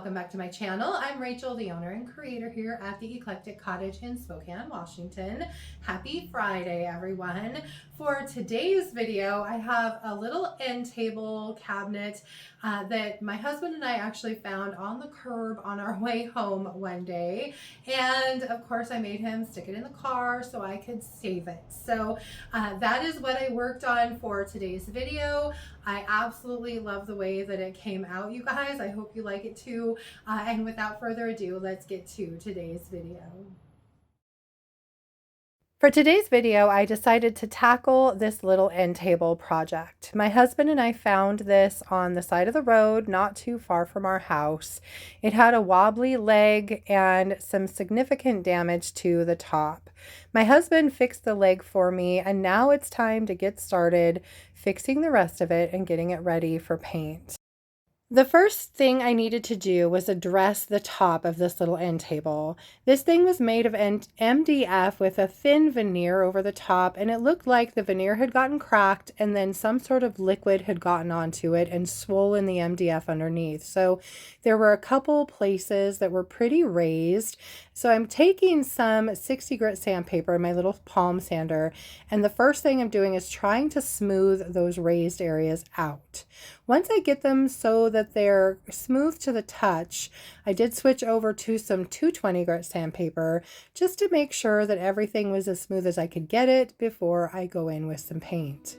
welcome back to my channel. I'm Rachel, the owner and creator here at the Eclectic Cottage in Spokane, Washington. Happy Friday, everyone. For today's video, I have a little end table cabinet that my husband and I actually found on the curb on our way home one day. And of course, I made him stick it in the car so I could save it. So that is what I worked on for today's video. I absolutely love the way that it came out, you guys. I hope you like it too. And without further ado, let's get to today's video. For today's video, I decided to tackle this little end table project. My husband and I found this on the side of the road, not too far from our house. It had a wobbly leg and some significant damage to the top. My husband fixed the leg for me, and now it's time to get started fixing the rest of it and getting it ready for paint. The first thing I needed to do was address the top of this little end table. This thing was made of MDF with a thin veneer over the top, and it looked like the veneer had gotten cracked and then some sort of liquid had gotten onto it and swollen the MDF underneath. So there were a couple places that were pretty raised. So I'm taking some 60 grit sandpaper in my little palm sander, and the first thing I'm doing is trying to smooth those raised areas out. Once I get them so that they're smooth to the touch, I did switch over to some 220 grit sandpaper just to make sure that everything was as smooth as I could get it before I go in with some paint.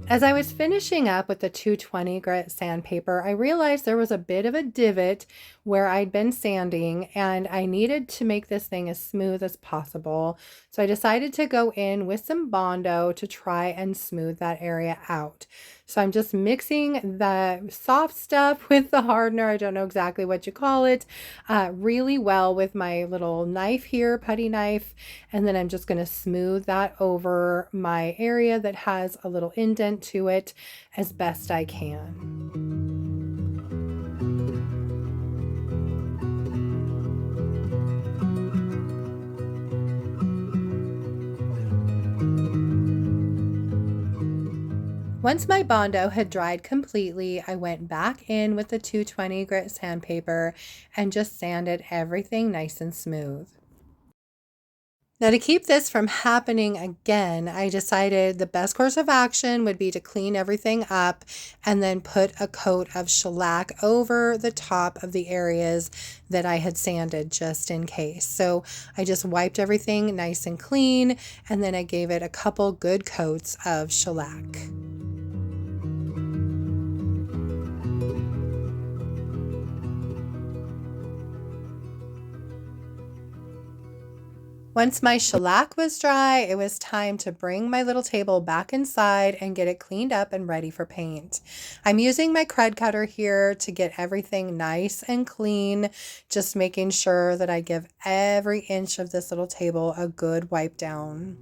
As I was finishing up with the 220 grit sandpaper, I realized there was a bit of a divot where I'd been sanding, and I needed to make this thing as smooth as possible. So I decided to go in with some Bondo to try and smooth that area out. So I'm just mixing the soft stuff with the hardener, I don't know exactly what you call it, really well with my little knife here, putty knife. And then I'm just going to smooth that over my area that has a little indent to it as best I can. Once my Bondo had dried completely, I went back in with the 220 grit sandpaper and just sanded everything nice and smooth. Now, to keep this from happening again, I decided the best course of action would be to clean everything up and then put a coat of shellac over the top of the areas that I had sanded just in case. So I just wiped everything nice and clean, and then I gave it a couple good coats of shellac. Once my shellac was dry, it was time to bring my little table back inside and get it cleaned up and ready for paint. I'm using my cred cutter here to get everything nice and clean, just making sure that I give every inch of this little table a good wipe down.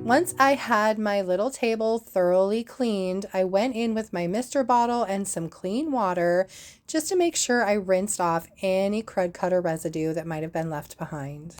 Once I had my little table thoroughly cleaned, I went in with my mister bottle and some clean water just to make sure I rinsed off any cred cutter residue that might have been left behind.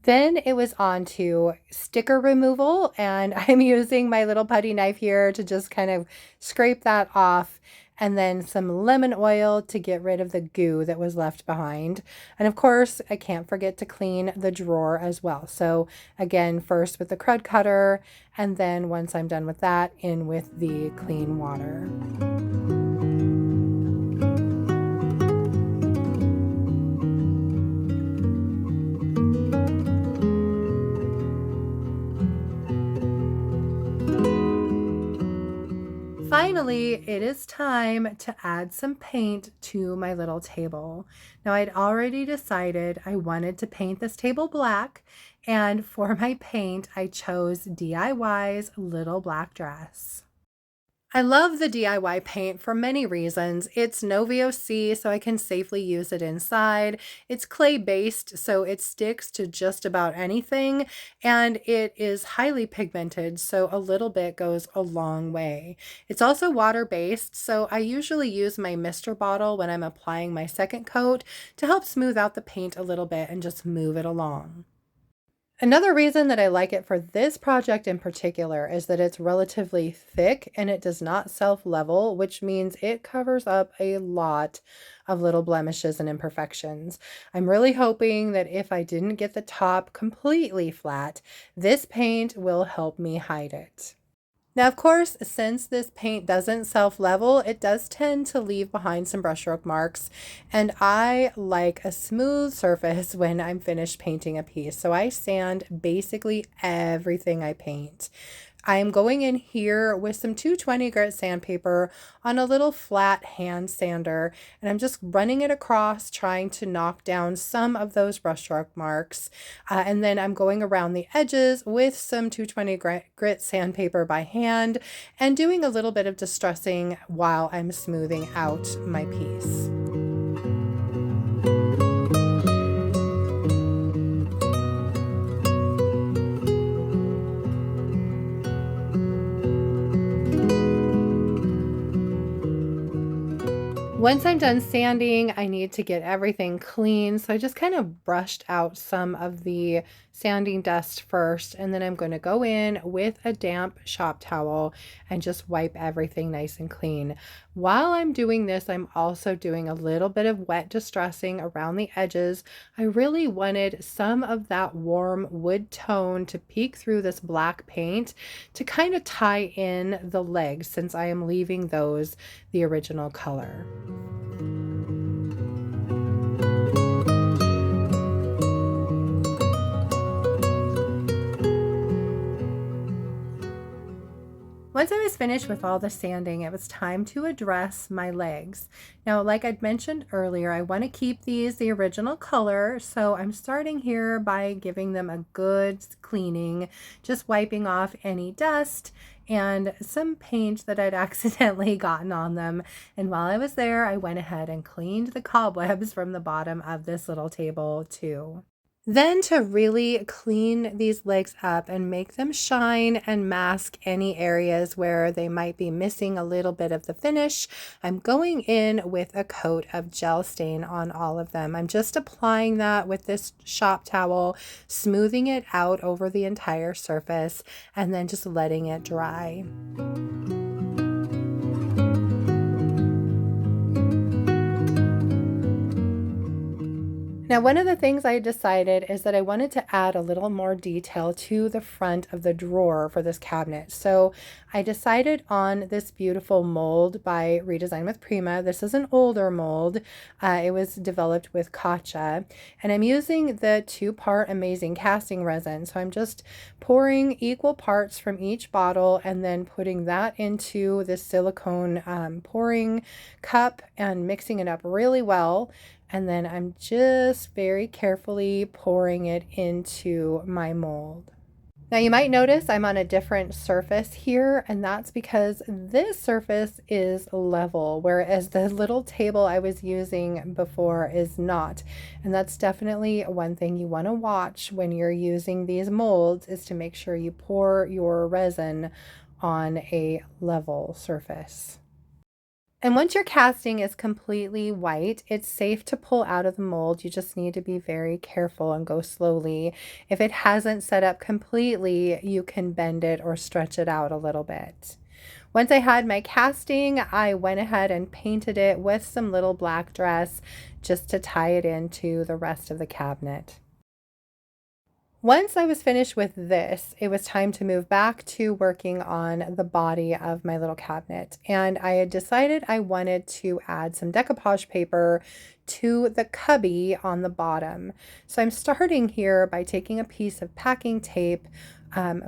Then it was on to sticker removal, and I'm using my little putty knife here to just kind of scrape that off, and then some lemon oil to get rid of the goo that was left behind. And of course, I can't forget to clean the drawer as well. So again, first with the cred cutter, and then once I'm done with that, in with the clean water. Finally, it is time to add some paint to my little table. Now, I'd already decided I wanted to paint this table black, and for my paint, I chose DIY's Little Black Dress. I love the DIY paint for many reasons. It's no VOC, so I can safely use it inside. It's clay based, so it sticks to just about anything. And it is highly pigmented, so a little bit goes a long way. It's also water based, so I usually use my mister bottle when I'm applying my second coat to help smooth out the paint a little bit and just move it along. Another reason that I like it for this project in particular is that it's relatively thick and it does not self-level, which means it covers up a lot of little blemishes and imperfections. I'm really hoping that if I didn't get the top completely flat, this paint will help me hide it. Now, of course, since this paint doesn't self-level, it does tend to leave behind some brushstroke marks, and I like a smooth surface when I'm finished painting a piece. So I sand basically everything I paint. I am going in here with some 220 grit sandpaper on a little flat hand sander, and I'm just running it across, trying to knock down some of those brushstroke marks. And then I'm going around the edges with some 220 grit sandpaper by hand and doing a little bit of distressing while I'm smoothing out my piece. Once I'm done sanding, I need to get everything clean. So I just kind of brushed out some of the sanding dust first, and then I'm going to go in with a damp shop towel and just wipe everything nice and clean. While I'm doing this, I'm also doing a little bit of wet distressing around the edges. I really wanted some of that warm wood tone to peek through this black paint to kind of tie in the legs, since I am leaving those the original color. Once I was finished with all the sanding, it was time to address my legs. Now, like I'd mentioned earlier, I want to keep these the original color, so I'm starting here by giving them a good cleaning, just wiping off any dust and some paint that I'd accidentally gotten on them. And while I was there, I went ahead and cleaned the cobwebs from the bottom of this little table too. Then, to really clean these legs up and make them shine and mask any areas where they might be missing a little bit of the finish, I'm going in with a coat of gel stain on all of them. I'm just applying that with this shop towel, smoothing it out over the entire surface, and then just letting it dry. Now, one of the things I decided is that I wanted to add a little more detail to the front of the drawer for this cabinet. So I decided on this beautiful mold by Redesign with Prima. This is an older mold. It was developed with Kacha, and I'm using the 2-part amazing casting resin. So I'm just pouring equal parts from each bottle and then putting that into this silicone pouring cup and mixing it up really well. And then I'm just very carefully pouring it into my mold. Now you might notice I'm on a different surface here, and that's because this surface is level, whereas the little table I was using before is not. And that's definitely one thing you want to watch when you're using these molds, is to make sure you pour your resin on a level surface. And once your casting is completely white, it's safe to pull out of the mold. You just need to be very careful and go slowly. If it hasn't set up completely, you can bend it or stretch it out a little bit. Once I had my casting, I went ahead and painted it with some little black dress just to tie it into the rest of the cabinet. Once I was finished with this, it was time to move back to working on the body of my little cabinet. And I had decided I wanted to add some decoupage paper to the cubby on the bottom. So I'm starting here by taking a piece of packing tape,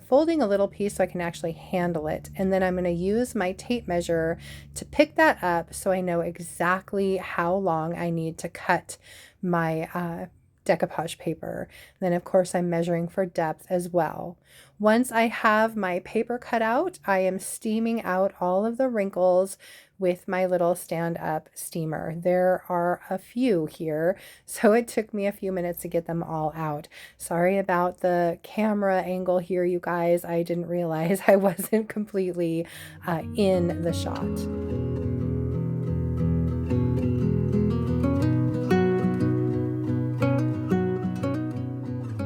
folding a little piece so I can actually handle it. And then I'm going to use my tape measure to pick that up so I know exactly how long I need to cut my decoupage paper. Then of course I'm measuring for depth as well. Once I have my paper cut out, I am steaming out all of the wrinkles with my little stand-up steamer. There are a few here, so it took me a few minutes to get them all out. Sorry about the camera angle here, you guys. I didn't realize I wasn't completely in the shot.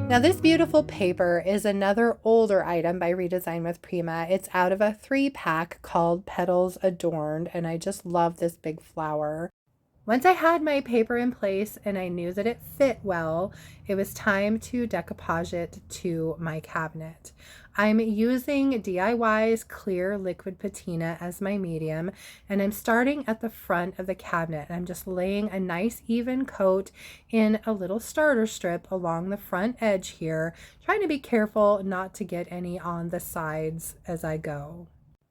Now this beautiful paper is another older item by Redesign with Prima. It's out of a 3-pack called Petals Adorned, and I just love this big flower. Once I had my paper in place and I knew that it fit well, it was time to decoupage it to my cabinet. I'm using DIY's clear liquid patina as my medium, and I'm starting at the front of the cabinet. I'm just laying a nice even coat in a little starter strip along the front edge here, trying to be careful not to get any on the sides as I go.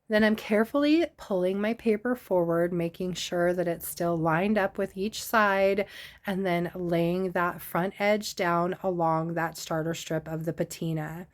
Then I'm carefully pulling my paper forward, making sure that it's still lined up with each side, and then laying that front edge down along that starter strip of the patina.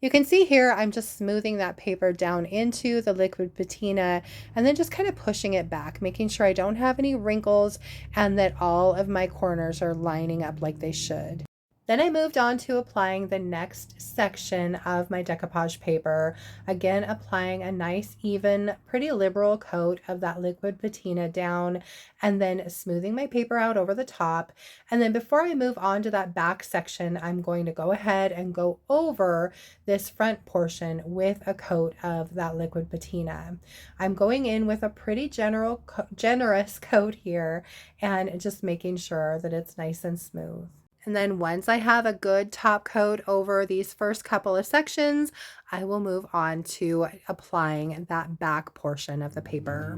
You can see here I'm just smoothing that paper down into the liquid patina and then just kind of pushing it back, making sure I don't have any wrinkles and that all of my corners are lining up like they should. Then I moved on to applying the next section of my decoupage paper, again applying a nice even pretty liberal coat of that liquid patina down and then smoothing my paper out over the top. And then before I move on to that back section, I'm going to go ahead and go over this front portion with a coat of that liquid patina. I'm going in with a pretty generous coat here and just making sure that it's nice and smooth. And then once I have a good top coat over these first couple of sections, I will move on to applying that back portion of the paper.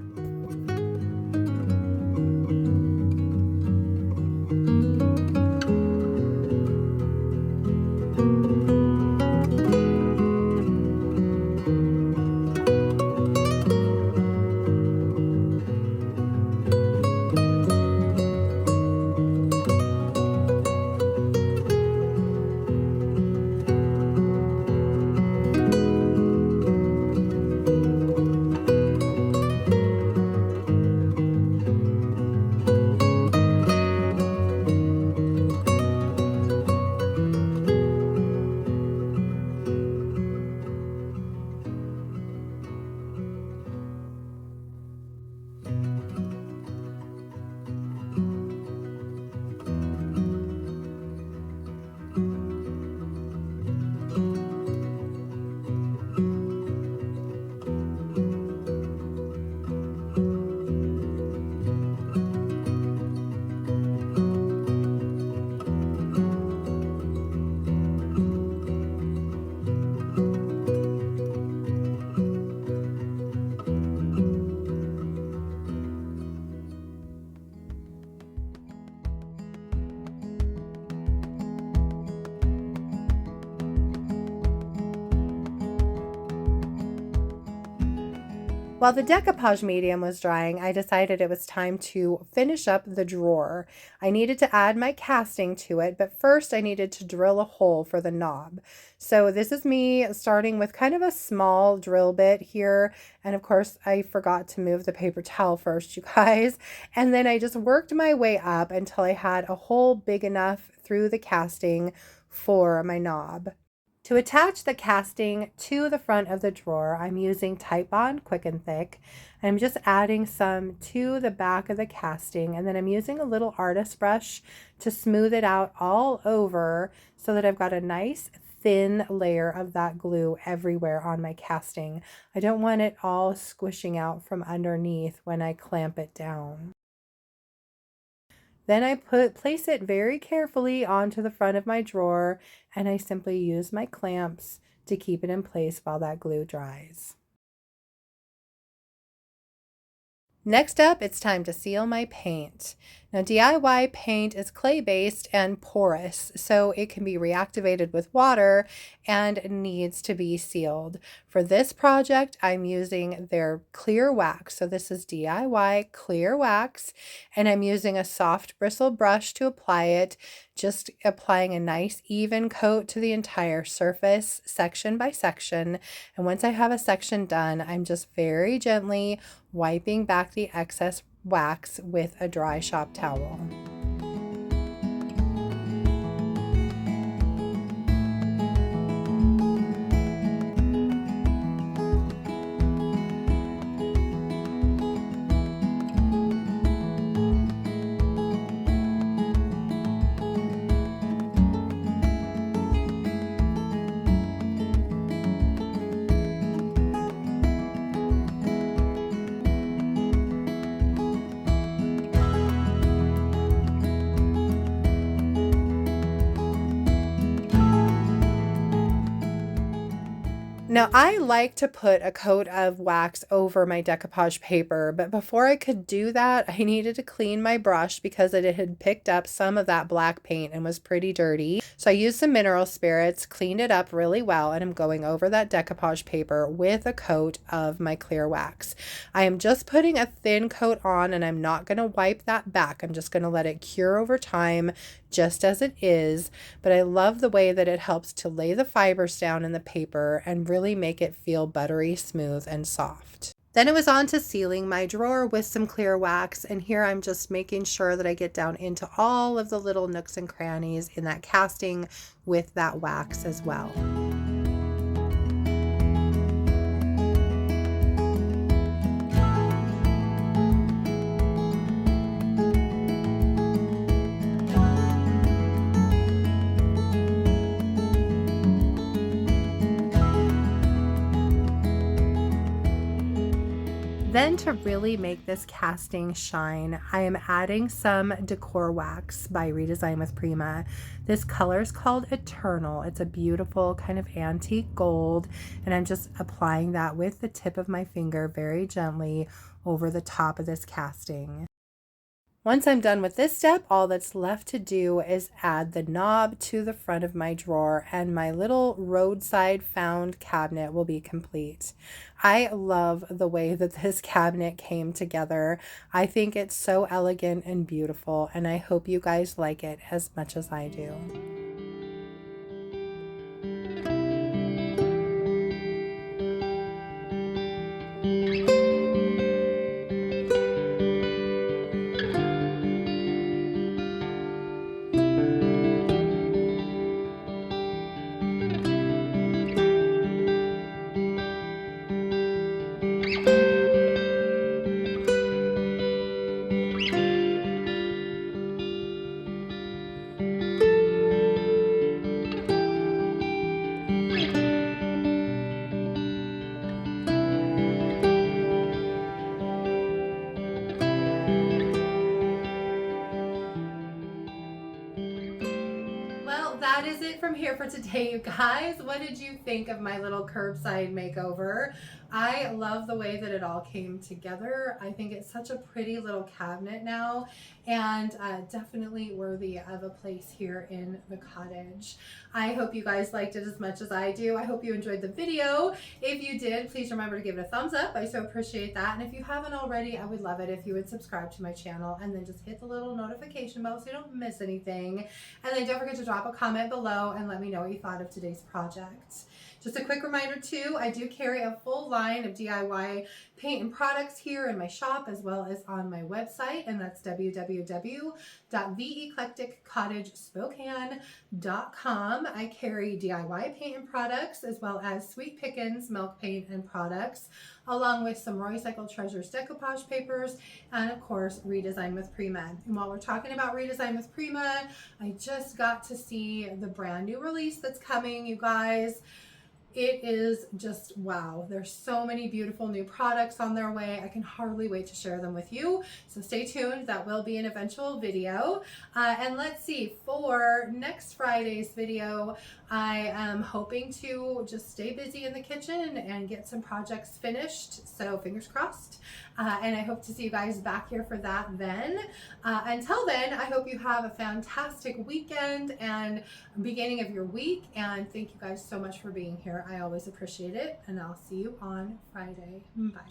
While the decoupage medium was drying, I decided it was time to finish up the drawer. I needed to add my casting to it, but first I needed to drill a hole for the knob. So this is me starting with kind of a small drill bit here. And of course, I forgot to move the paper towel first, you guys. And then I just worked my way up until I had a hole big enough through the casting for my knob. To attach the casting to the front of the drawer, I'm using Titebond Quick and Thick. I'm just adding some to the back of the casting, and then I'm using a little artist brush to smooth it out all over so that I've got a nice thin layer of that glue everywhere on my casting. I don't want it all squishing out from underneath when I clamp it down. Then I place it very carefully onto the front of my drawer, and I simply use my clamps to keep it in place while that glue dries. Next up, it's time to seal my paint. Now, DIY paint is clay-based and porous, so it can be reactivated with water and needs to be sealed. For this project, I'm using their clear wax. So this is DIY clear wax, and I'm using a soft bristle brush to apply it just applying a nice even coat to the entire surface, section by section. And once I have a section done, I'm just very gently wiping back the excess wax with a dry shop towel. Now, I like to put a coat of wax over my decoupage paper, but before I could do that, I needed to clean my brush because it had picked up some of that black paint and was pretty dirty. So I used some mineral spirits, cleaned it up really well, and I'm going over that decoupage paper with a coat of my clear wax. I am just putting a thin coat on, and I'm not going to wipe that back. I'm just going to let it cure over time, just as it is, but I love the way that it helps to lay the fibers down in the paper and really make it feel buttery smooth and soft. Then it was on to sealing my drawer with some clear wax, and here I'm just making sure that I get down into all of the little nooks and crannies in that casting with that wax as well. Then to really make this casting shine, I am adding some Decor wax by Redesign with Prima. This color is called Eternal. It's a beautiful kind of antique gold, and I'm just applying that with the tip of my finger very gently over the top of this casting. Once I'm done with this step, all that's left to do is add the knob to the front of my drawer, and my little roadside found cabinet will be complete. I love the way that this cabinet came together. I think it's so elegant and beautiful, and I hope you guys like it as much as I do. That is it from here for today, you guys. What did you think of my little curbside makeover? I love the way that it all came together. I think it's such a pretty little cabinet now, and definitely worthy of a place here in the cottage. I hope you guys liked it as much as I do. I hope you enjoyed the video. If you did, please remember to give it a thumbs up. I so appreciate that. And if you haven't already, I would love it if you would subscribe to my channel and then just hit the little notification bell so you don't miss anything. And then don't forget to drop a comment below and let me know what you thought of today's project. Just a quick reminder too, I do carry a full line of DIY paint and products here in my shop as well as on my website, and that's www.theeclecticcottagespokane.com. I carry DIY paint and products as well as Sweet Pickins milk paint and products, along with some Roadside Treasures decoupage papers, and of course Redesign with Prima. And while we're talking about Redesign with Prima, I just got to see the brand new release that's coming, you guys. It is just wow. There's so many beautiful new products on their way. I can hardly wait to share them with you. So stay tuned. That will be an eventual video. And let's see, for next Friday's video, I am hoping to just stay busy in the kitchen and get some projects finished. So fingers crossed. And I hope to see you guys back here for that then. Until then, I hope you have a fantastic weekend and beginning of your week. And thank you guys so much for being here. I always appreciate it. And I'll see you on Friday. Bye.